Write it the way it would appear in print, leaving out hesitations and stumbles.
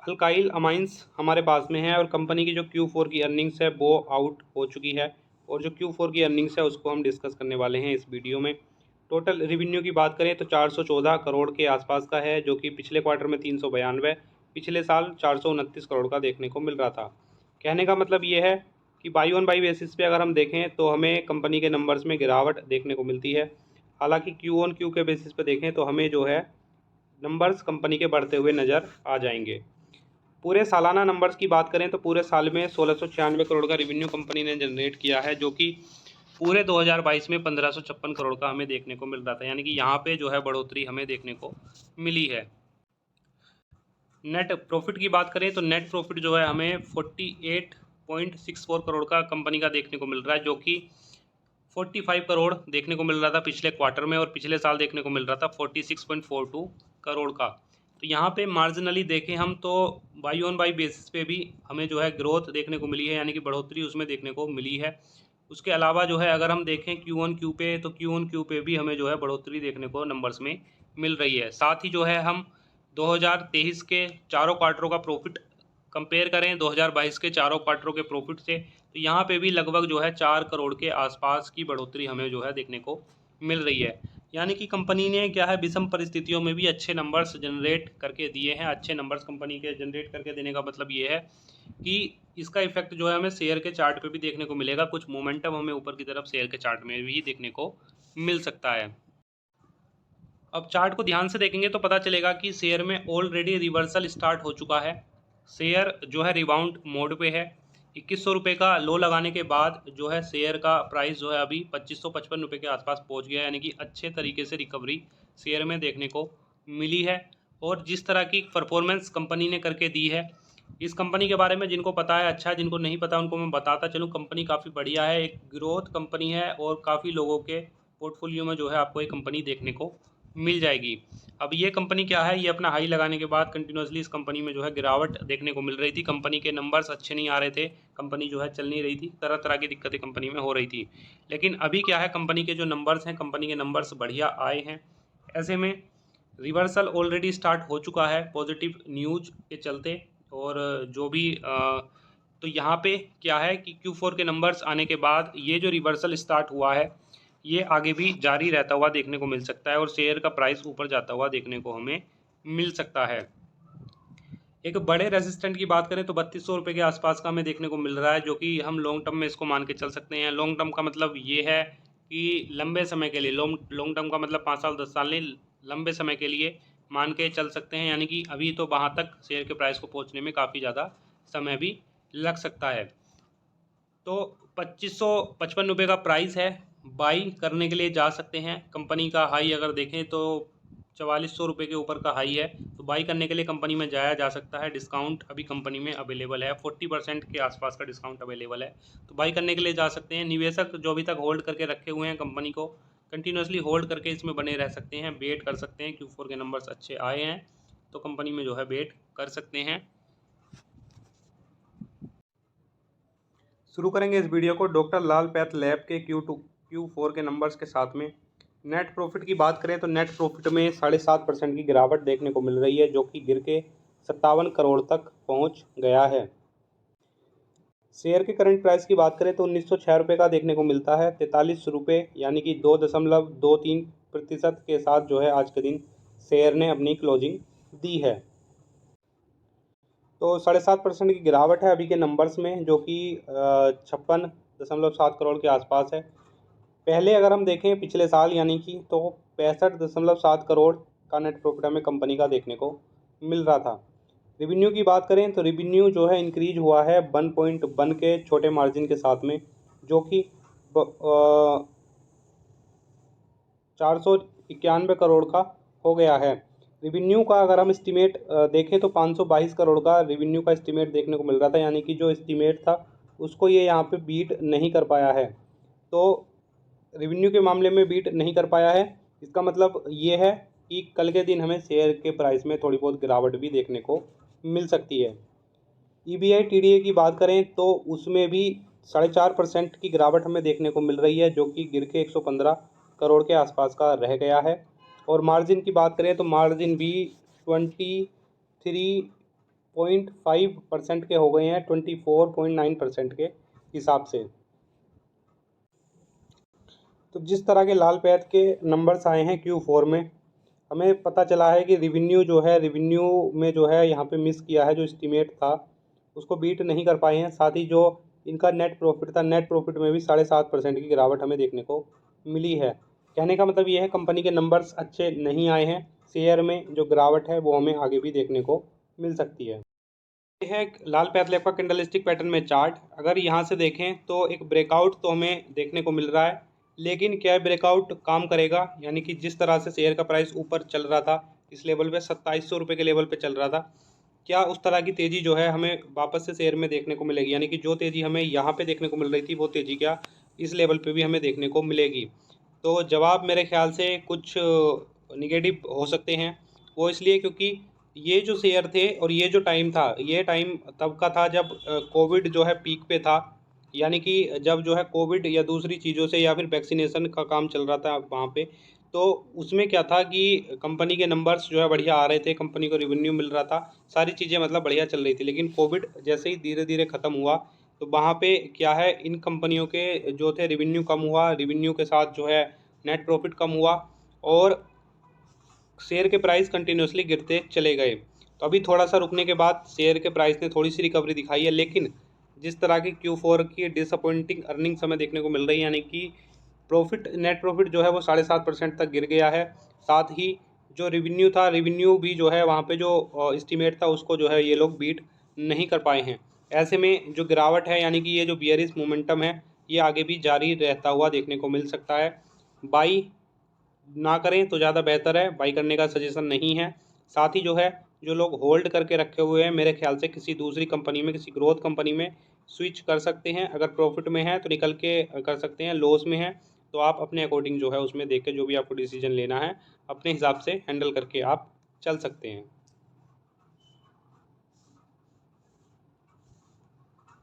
Alkyl amines हमारे पास में है और कंपनी की जो Q4 की अर्निंग्स है वो आउट हो चुकी है और जो Q4 की अर्निंग्स है उसको हम डिस्कस करने वाले हैं इस वीडियो में। टोटल रिवेन्यू की बात करें तो 414 करोड़ के आसपास का है, जो कि पिछले क्वार्टर में 392, पिछले साल 429 करोड़ का देखने को मिल रहा था। कहने का मतलब ये है कि बाई ऑन बाई बेसिस पे अगर हम देखें तो हमें कंपनी के नंबर्स में गिरावट देखने को मिलती है। हालांकि क्यू ऑन क्यू के बेसिस पे देखें तो हमें जो है नंबर्स कंपनी के बढ़ते हुए नज़र आ जाएंगे। पूरे सालाना नंबर्स की बात करें तो पूरे साल में 1696 करोड़ का रिवेन्यू कंपनी ने जनरेट किया है, जो कि पूरे 2022 में 1556 करोड़ का हमें देखने को मिल रहा था। यानी कि यहाँ पे जो है बढ़ोतरी हमें देखने को मिली है। नेट प्रॉफिट की बात करें तो नेट प्रॉफिट जो है हमें 48.64 करोड़ का कंपनी का देखने को मिल रहा है, जो कि 45 करोड़ देखने को मिल रहा था पिछले क्वार्टर में और पिछले साल देखने को मिल रहा था 46.42 करोड़ का। तो यहाँ पे मार्जिनली देखें हम तो बाई ऑन बाई बेसिस पे भी हमें जो है ग्रोथ देखने को मिली है, यानी कि बढ़ोतरी उसमें देखने को मिली है। उसके अलावा जो है अगर हम देखें क्यू ऑन क्यू पे तो क्यू ऑन क्यू पे भी हमें जो है बढ़ोतरी देखने को नंबर्स में मिल रही है। साथ ही जो है हम 2023 के चारों क्वार्टरों का प्रॉफिट कंपेयर करें 2022 के चारों क्वार्टरों के प्रॉफिट से, तो यहाँ पे भी लगभग जो है 4 करोड़ के आसपास की बढ़ोतरी हमें जो है देखने को मिल रही है। यानी कि कंपनी ने क्या है विषम परिस्थितियों में भी अच्छे नंबर्स जनरेट करके दिए हैं। अच्छे नंबर्स कंपनी के जनरेट करके देने का मतलब ये है कि इसका इफेक्ट जो है हमें शेयर के चार्ट पे भी देखने को मिलेगा। कुछ मोमेंटम हमें ऊपर की तरफ शेयर के चार्ट में भी देखने को मिल सकता है। अब चार्ट को ध्यान से देखेंगे तो पता चलेगा कि शेयर में ऑलरेडी रिवर्सल स्टार्ट हो चुका है। शेयर जो है रिबाउंड मोड पे है। 2100 रुपये का लो लगाने के बाद जो है शेयर का प्राइस जो है अभी 2555 रुपये के आसपास पहुंच गया है। यानी कि अच्छे तरीके से रिकवरी शेयर में देखने को मिली है। और जिस तरह की परफॉर्मेंस कंपनी ने करके दी है, इस कंपनी के बारे में जिनको पता है अच्छा है, जिनको नहीं पता उनको मैं बताता चलूँ। कंपनी काफ़ी बढ़िया है, एक ग्रोथ कंपनी है और काफ़ी लोगों के पोर्टफोलियो में जो है आपको ये कंपनी देखने को मिल जाएगी। अब ये कंपनी क्या है, ये अपना हाई लगाने के बाद कंटिन्यूसली इस कंपनी में जो है गिरावट देखने को मिल रही थी। कंपनी के नंबर्स अच्छे नहीं आ रहे थे, कंपनी जो है चल नहीं रही थी, तरह तरह की दिक्कतें कंपनी में हो रही थी। लेकिन अभी क्या है, कंपनी के जो नंबर्स हैं, कंपनी के नंबर्स बढ़िया आए हैं। ऐसे में रिवर्सल ऑलरेडी स्टार्ट हो चुका है पॉजिटिव न्यूज के चलते। और जो भी तो यहाँ पे क्या है कि Q4 के नंबर्स आने के बाद ये जो रिवर्सल स्टार्ट हुआ है ये आगे भी जारी रहता हुआ देखने को मिल सकता है और शेयर का प्राइस ऊपर जाता हुआ देखने को हमें मिल सकता है। एक बड़े रेजिस्टेंट की बात करें तो 3200 रुपये के आसपास का हमें देखने को मिल रहा है, जो कि हम लॉन्ग टर्म में इसको मान के चल सकते हैं। लॉन्ग टर्म का मतलब ये है कि लंबे समय के लिए, लॉन्ग टर्म का मतलब 5 साल 10 साल नहीं, लंबे समय के लिए मान के चल सकते हैं। यानी कि अभी तो वहाँ तक शेयर के प्राइस को पहुँचने में काफ़ी ज़्यादा समय भी लग सकता है। तो 2555 रुपये का प्राइस है, बाई करने के लिए जा सकते हैं। कंपनी का हाई अगर देखें तो 4400 रुपये के ऊपर का हाई है, तो बाई करने के लिए कंपनी में जाया जा सकता है। डिस्काउंट अभी कंपनी में अवेलेबल है, 40% के आसपास का डिस्काउंट अवेलेबल है, तो बाई करने के लिए जा सकते हैं। निवेशक जो अभी तक होल्ड करके रखे हुए हैं कंपनी को, कंटिन्यूसली होल्ड करके इसमें बने रह सकते हैं, वेट कर सकते हैं। Q4 के नंबर्स अच्छे आए हैं तो कंपनी में जो है वेट कर सकते हैं। शुरू करेंगे इस वीडियो को डॉक्टर लाल पैथ लैब के Q4 के नंबर्स के साथ में। नेट प्रॉफिट की बात करें तो नेट प्रॉफिट में 7.5% की गिरावट देखने को मिल रही है, जो कि गिर के 57 करोड़ तक पहुंच गया है। शेयर के करंट प्राइस की बात करें तो 1906 रुपये का देखने को मिलता है। 43 रुपये यानी कि 2.23% के साथ जो है आज के दिन शेयर ने अपनी क्लोजिंग दी है। तो 7.5% की गिरावट है अभी के नंबर्स में, जो कि 56.7 करोड़ के आसपास है। पहले अगर हम देखें पिछले साल यानी कि तो 65.7 करोड़ का नेट प्रॉफिट हमें कंपनी का देखने को मिल रहा था। रिवेन्यू की बात करें तो रिवेन्यू जो है इंक्रीज हुआ है 1.1 के छोटे मार्जिन के साथ में, जो कि 491 करोड़ का हो गया है। रिवेन्यू का अगर हम एस्टीमेट देखें तो 522 करोड़ का रिवेन्यू का एस्टीमेट देखने को मिल रहा था, यानी कि जो एस्टीमेट था उसको ये यहाँ पे बीट नहीं कर पाया है। तो रिवेन्यू के मामले में बीट नहीं कर पाया है, इसका मतलब ये है कि कल के दिन हमें शेयर के प्राइस में थोड़ी बहुत गिरावट भी देखने को मिल सकती है। EBI TDA की बात करें तो उसमें भी 4.5% की गिरावट हमें देखने को मिल रही है, जो कि गिर के 115 करोड़ के आसपास का रह गया है। और मार्जिन की बात करें तो मार्जिन भी 23 0.5% के हो गए हैं 24.9% के हिसाब से। तो जिस तरह के लाल पैथ के नंबर्स आए हैं Q4 में, हमें पता चला है कि रिवेन्यू में जो है यहाँ पे मिस किया है, जो एस्टीमेट था उसको बीट नहीं कर पाए हैं। साथ ही जो इनका नेट प्रॉफिट था, नेट प्रॉफिट में भी 7.5% की गिरावट हमें देखने को मिली है। कहने का मतलब ये है कंपनी के नंबर्स अच्छे नहीं आए हैं, शेयर में जो गिरावट है वो हमें आगे भी देखने को मिल सकती है। ये है लाल पैथ लैब का कैंडलस्टिक पैटर्न में चार्ट। अगर यहाँ से देखें तो एक ब्रेकआउट तो हमें देखने को मिल रहा है, लेकिन क्या ब्रेकआउट काम करेगा? यानी कि जिस तरह से शेयर का प्राइस ऊपर चल रहा था, इस लेवल पे 2700 रुपये के लेवल पे चल रहा था, क्या उस तरह की तेज़ी जो है हमें वापस से शेयर में देखने को मिलेगी? यानी कि जो तेज़ी हमें यहाँ पे देखने को मिल रही थी वो तेज़ी क्या इस लेवल पे भी हमें देखने को मिलेगी? तो जवाब मेरे ख्याल से कुछ निगेटिव हो सकते हैं। वो इसलिए क्योंकि ये जो शेयर थे और ये जो टाइम था, ये टाइम तब का था जब कोविड जो है पीक पे था। यानी कि जब जो है कोविड या दूसरी चीज़ों से या फिर वैक्सीनेशन का काम चल रहा था वहाँ पे, तो उसमें क्या था कि कंपनी के नंबर्स जो है बढ़िया आ रहे थे, कंपनी को रिवेन्यू मिल रहा था, सारी चीज़ें मतलब बढ़िया चल रही थी। लेकिन कोविड जैसे ही धीरे धीरे ख़त्म हुआ, तो वहाँ पे क्या है, इन कंपनियों के जो थे रिवेन्यू कम हुआ, रिवेन्यू के साथ जो है नेट प्रॉफिट कम हुआ और शेयर के प्राइस कंटिन्यूसली गिरते चले गए। तो अभी थोड़ा सा रुकने के बाद शेयर के प्राइस ने थोड़ी सी रिकवरी दिखाई है, लेकिन जिस तरह की Q4 की डिसअपॉइंटिंग अर्निंग्स हमें देखने को मिल रही है, यानी कि नेट प्रॉफिट जो है वो 7.5% तक गिर गया है। साथ ही जो रिवेन्यू था, रिवेन्यू भी जो है वहाँ पे जो एस्टीमेट था उसको जो है ये लोग बीट नहीं कर पाए हैं। ऐसे में जो गिरावट है, यानी कि ये जो बियरिश मोमेंटम है, ये आगे भी जारी रहता हुआ देखने को मिल सकता है। बाई ना करें तो ज़्यादा बेहतर है, बाई करने का सजेशन नहीं है। साथ ही जो है, जो लोग होल्ड करके रखे हुए हैं, मेरे ख्याल से किसी दूसरी कंपनी में, किसी ग्रोथ कंपनी में स्विच कर सकते हैं। अगर प्रॉफिट में है तो निकल के कर सकते हैं, लॉस में है तो आप अपने अकॉर्डिंग जो है उसमें देख के जो भी आपको डिसीजन लेना है अपने हिसाब से हैंडल करके आप चल सकते हैं।